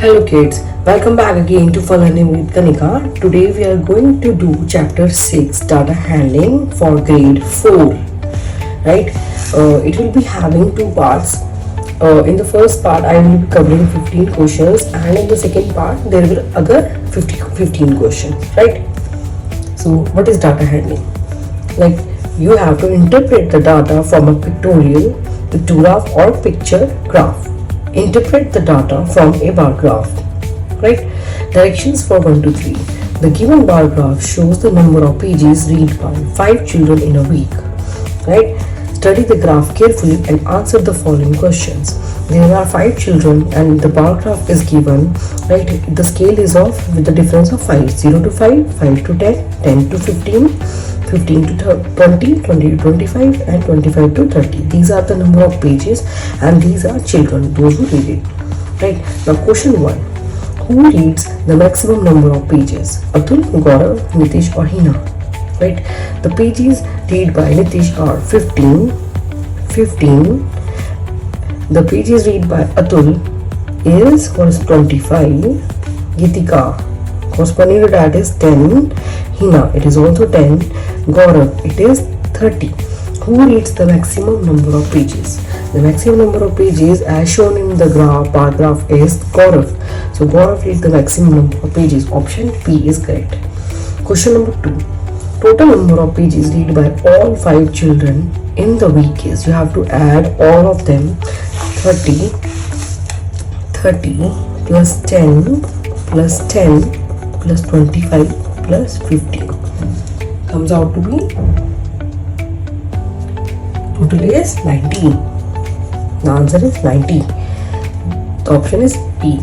Hello kids, welcome back again to Fun Learning with Kanika. Today we are going to do chapter 6 data handling for grade 4. Right? It will be having two parts. In the first part I will be covering 15 questions and in the second part there will be other 15 questions. Right? So what is data handling? Like you have to interpret the data from a pictorial, pictograph or picture graph. Interpret the data from a bar graph. Right? Directions for 1 to 3. The given bar graph shows the number of pages read by 5 children in a week. Right? Study the graph carefully and answer the following questions. There are 5 children and the bar graph is given. Right? The scale is of with the difference of 5. 0 to 5, 5 to 10, 10 to 15, 15 to 20, 20 to 25 and 25 to 30. These are the number of pages and these are children, those who read it. Right? Now question 1. Who reads the maximum number of pages? Atul, Gaurav, Nitish or Hina? Right? The pages read by Nitish are 15. The pages read by Atul is 25. Gitika, corresponding to that is 10. Hina, it is also 10. Gaurav, it is 30. Who reads the maximum number of pages? The maximum number of pages as shown in the bar graph is Gaurav. So Gaurav reads the maximum number of pages. Option B is correct. Question number 2. Total number of pages read by all 5 children in the week is, you have to add all of them, 30 plus 10 plus 10 plus 25 plus 15 comes out to be, total is 19. The answer is 90. The option is B.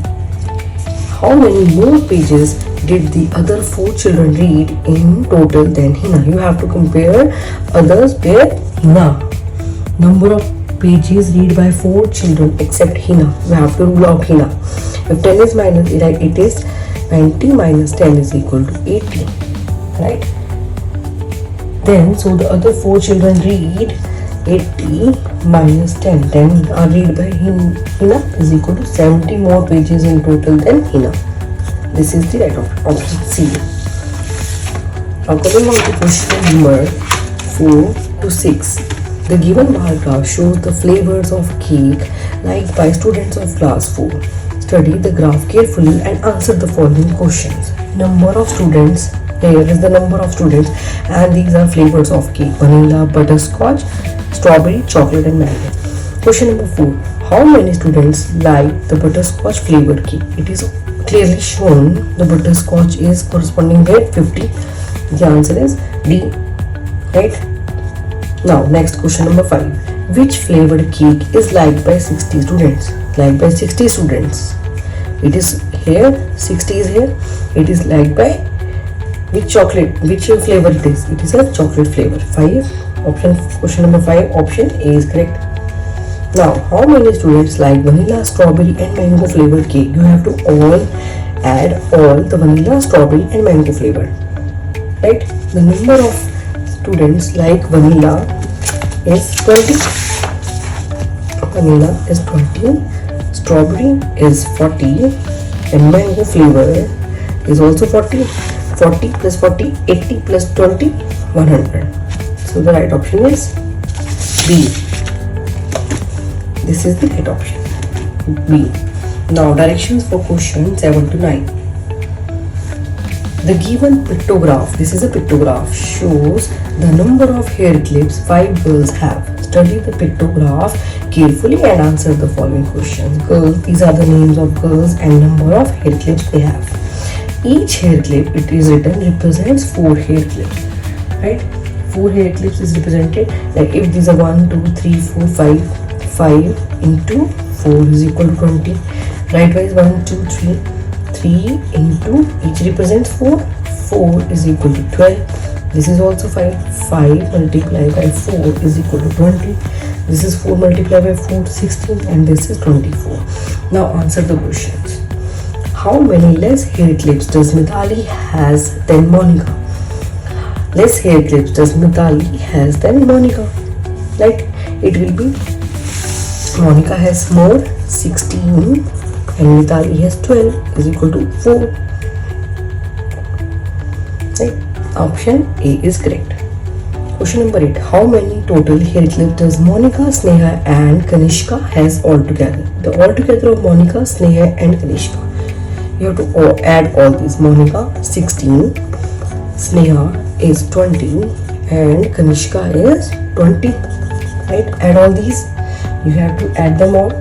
How many more pages did the other 4 children read in total than Hina? You have to compare others with Hina. Number of pages read by 4 children except Hina. You have to rule out Hina. If 10 is minus, it is 90 minus 10 is equal to 80. Right? Then, so the other 4 children read 80 minus 10. 10 are read by Hina is equal to 70 more pages in total than Hina. This is the right option C. Now coming on to question number 4 to 6. The given bar graph shows the flavors of cake liked by students of class 4. Study the graph carefully and answer the following questions. Number of students. Here is the number of students and these are flavors of cake. Vanilla, butterscotch, strawberry, chocolate and mango. Question number 4. How many students like the butterscotch flavored cake? It is clearly shown the butterscotch is corresponding with 50. The answer is D. Right? Now next question number 5. Which flavored cake is liked by 60 students? Liked by 60 students. It is here, 60 is here. It is liked by which chocolate, which flavor it is? It is a chocolate flavor. 5. Question number 5, option A is correct. Now, how many students like vanilla, strawberry and mango flavored cake? You have to add all the vanilla, strawberry and mango flavor. Right? The number of students like vanilla is 20. Vanilla is 20. Strawberry is 40. And mango flavor is also 40. 40 plus 40, 80 plus 20, 100. So the right option is B. This is the right option, B. Now directions for question 7 to 9. The given pictograph, this is a pictograph, shows the number of hair clips 5 girls have. Study the pictograph carefully and answer the following questions. Girls, these are the names of girls and number of hair clips they have. Each hair clip, it is written, represents 4 hair clips. Right? 4 hair clips is represented, like if these are 1, 2, 3, 4, 5 into 4 is equal to 20. Right wise 1, 2, 3 into each represents 4. 4 is equal to 12. This is also 5. 5 multiplied by 4 is equal to 20. This is 4 multiplied by 4, 16 and this is 24. Now answer the questions. How many less hair clips does Mithali has than Monica? Less hair clips does Mithali has than Monica. Right? It will be Monica has more 16 and Mitali has 12 is equal to 4. Right? Option A is correct. Question number 8. How many total hair clips does Monica, Sneha and Kanishka has altogether? The altogether of Monica, Sneha and Kanishka. You have to add all these. Monica 16, Sneha is 20 and Kanishka is 20. Right? Add all these. You have to add them all.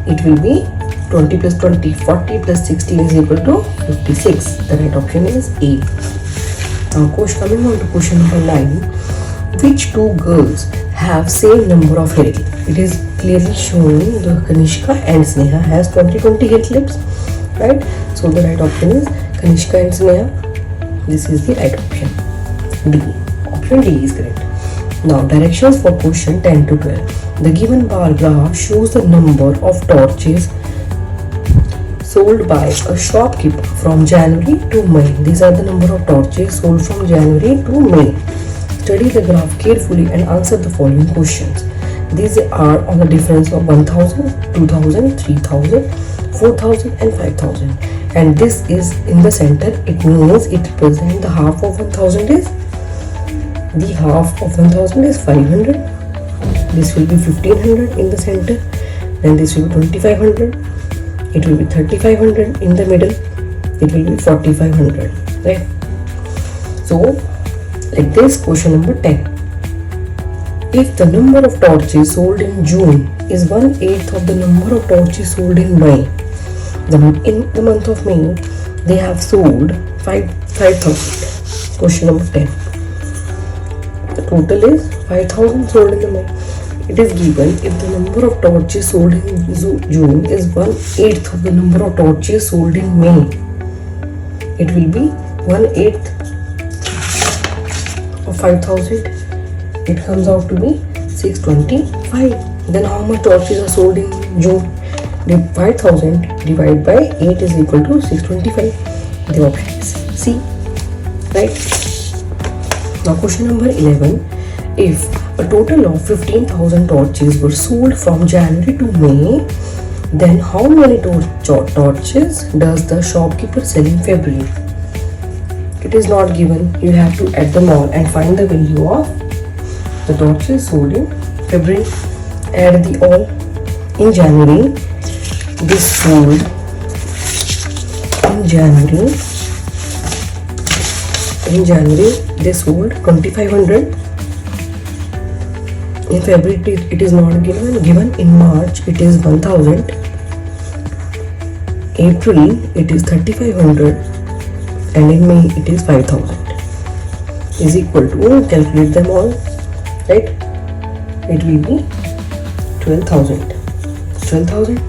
It will be 20 plus 20, 40 plus 16 is equal to 56. The right option is A. Now coming on to question number 9. Which two girls have same number of hair clips? It is clearly showing the Kanishka and Sneha has 20 hair clips, right? So the right option is Kanishka and Sneha. This is the right option. D. Option D is correct. Now directions for question 10 to 12. The given bar graph shows the number of torches sold by a shopkeeper from January to May. These are the number of torches sold from January to May. Study the graph carefully and answer the following questions. These are on the difference of 1000, 2000, 3000, 4000 and 5000. And this is in the center. It means it represents the half of 1000 is. The half of 1000 is 500. This will be 1500 in the center. Then this will be 2500. It will be 3500 in the middle. It will be 4500. Right? So like this, question number 10. If the number of torches sold in June is 1/8 of the number of torches sold in May, in the month of May, they have sold 5,000. Question number 10. The total is 5,000 sold in the May. It is given if the number of torches sold in June is 1/8 of the number of torches sold in May. It will be 1/8 of 5,000. It comes out to be 625. Then how much torches are sold in June? 5,000 divided by 8 is equal to 625. The option is C. Right? Now question number 11. If a total of 15,000 torches were sold from January to May, then how many torches does the shopkeeper sell in February? It is not given. You have to add them all and find the value of the torches sold in February. Add the all. In January, this sold in January they sold 2500. In February it is not given. In March it is 1000. April it is 3500 and in May it is 5000 is equal to, calculate them all, right? It will be 12,000.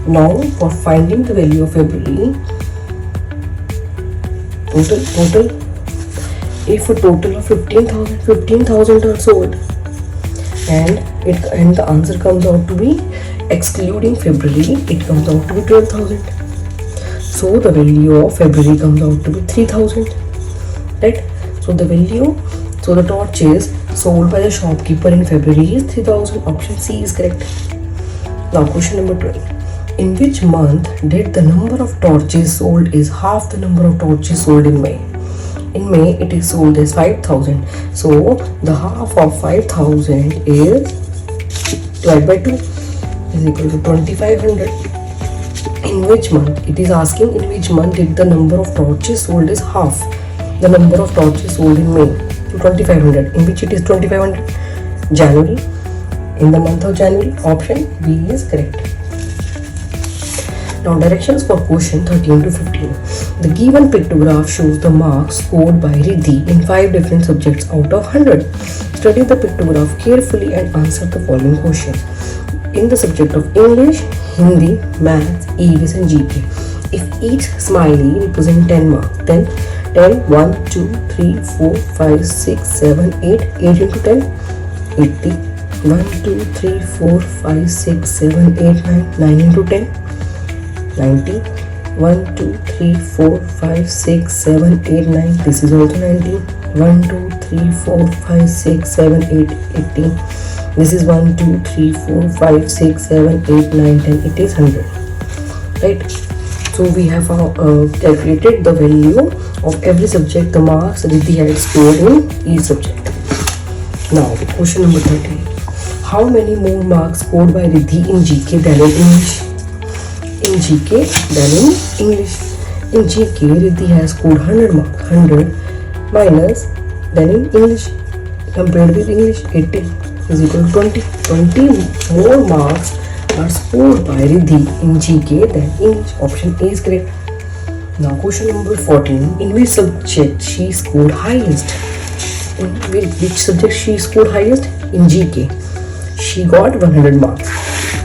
Now for finding the value of February, total, if a total of 15,000 are sold and the answer comes out to be excluding February, it comes out to be 12,000. So the value of February comes out to be 3,000, right? So the torches sold by the shopkeeper in February is 3,000. Option C is correct. Now question number 12. In which month did the number of torches sold is half the number of torches sold in May? In May it is sold as 5,000. So the half of 5,000 is divided by 2 is equal to 2,500. In which month? It is asking in which month did the number of torches sold is half the number of torches sold in May, to 2,500, in which it is 2,500. January. In the month of January. Option B is correct. Now directions for question 13 to 15. The given pictograph shows the marks scored by Riddhi in 5 different subjects out of 100. Study the pictograph carefully and answer the following questions. In the subject of English, Hindi, Math, EVS and GK, if each smiley represents 10 marks, then 10, 1, 2, 3, 4, 5, 6, 7, 8, 8 into 10, 80. 1, 2, 3, 4, 5, 6, 7, 8, 9, 9 into 10, 90. 1, 2, 3, 4, 5, 6, 7, 8, 9. This is also 90. 1, 2, 3, 4, 5, 6, 7, 8, 18. This is 1, 2, 3, 4, 5, 6, 7, 8, 9, 10. It is 100. Right? So we have calculated the value of every subject, the marks Riddhi had scored in each subject. Now question number 13. How many more marks scored by Riddhi in GK than in English? In GK than in English. In GK, Riddhi has scored 100 marks. 100 minus than in English. Compared with English, 80 is equal to 20. 20 more marks are scored by Riddhi in GK than English. Option A is correct. Now question number 14. In which subject she scored highest? In which subject she scored highest? In GK. She got 100 marks.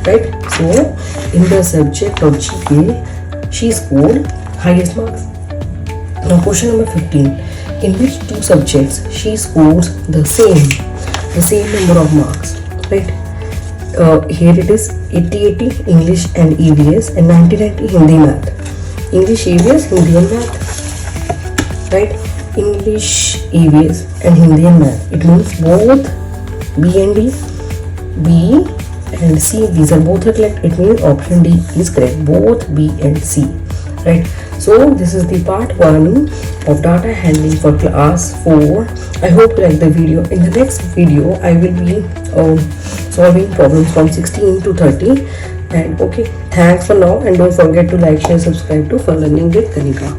Right? So in the subject of GK, she scored highest marks. Now question number 15. In which two subjects she scores the same number of marks? Right? Here it is 80-80 English and EVS and 90-90 Hindi Math. English, EVS, Hindi and Math. Right? English, EVS and Hindi and Math. It means both B and D, B and C. These are both correct. It means option D is correct. Both B and C. Right? So this is the part 1 of data handling for class 4. I hope you like the video. In the next video, I will be solving problems from 16 to 30. And okay, thanks for now, and don't forget to like, share, subscribe to Fun Learning with Kanika.